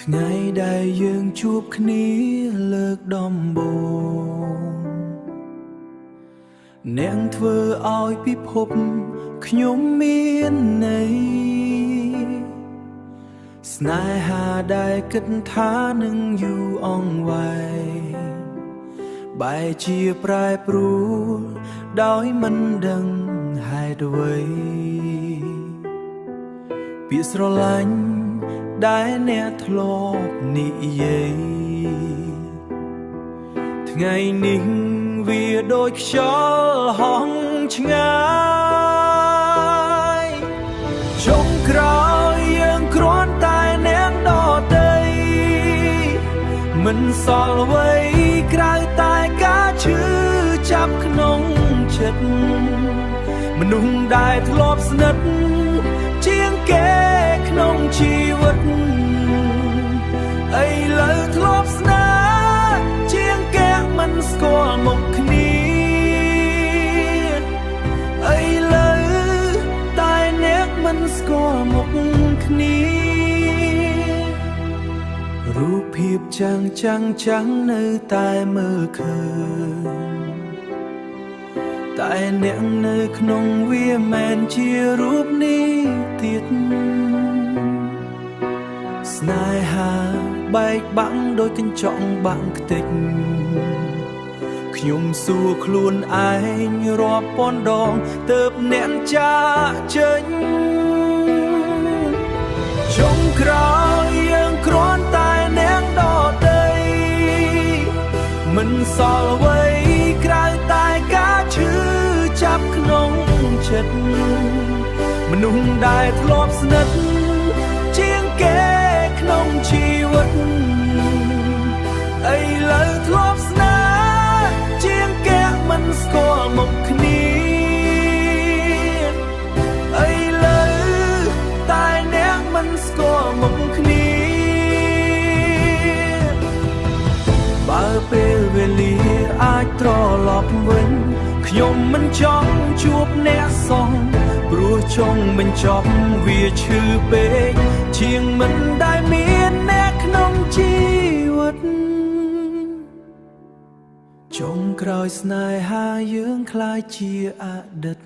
ថ្ងៃដែលយើងជួបគ្នាលើកដំបូងអ្នកធ្វើឲ្យពិភពខ្ញុំមានន័យស្នេហាដែលគិតថានឹងយូរអង្វែងបែរជាប្រែប្រួលដោយមិនដឹងហេតុអ្វីពាក្យស្រឡាញ់ដែលអ្នកធ្លាប់និយាយថ្ងៃនេះវាដូចខ្យល់ហោះឆ្ងាយចុងក្រោយយើងគ្រាន់តែអ្នកដទៃមិនសល់អ្វីក្រៅតែការឈឺចាប់ក្នុងចិត្តមនុស្សដែលធ្លាប់ស្និទ្ធជាងគេក្នុងជីវិតឥឡូវធ្លាប់ស្នេហ៍ជាងគេមិនស្គាល់មុខគ្នាឥឡូវតែអ្នកមិនស្គាល់មុខគ្នារូបភាពចាំងនៅតែមើលឃើញតែអ្នកនៅក្នុងវាមិនជារូបនេះទៀតស្នេហាបែកបាក់ដោយកញ្ចក់បាក់ខ្ទេចខ្ញុំសួរខ្លួនឯងរាប់ពាន់ដងទើបអ្នកចាកចេញចុងក្រោយយើងគ្រាន់តែអ្នកដទៃមិនសល់អ្វីក្រៅតែការឈឺចាប់ក្នុងចិត្តមនុស្សដែលធ្លាប់ស្និទ្ធជាងគេក្នុងជីវិតឥឡូវធ្លាប់ស្នេហ៍ជាងគេមិនស្គាល់មុខគ្នាឥឡូវតែអ្នកមិនស្គាល់មុខគ្នាបើពេលវេលាអាចត្រឡប់វិញខ្ញុំមិនចង់ជួបអ្នកសោះព្រោះចង់បញ្ចប់វាឈឺពេកជាងមិនដែលមានអ្នកក្នុងជីវិតចុងក្រោយស្នេហាយើងคล้ายជាអតីត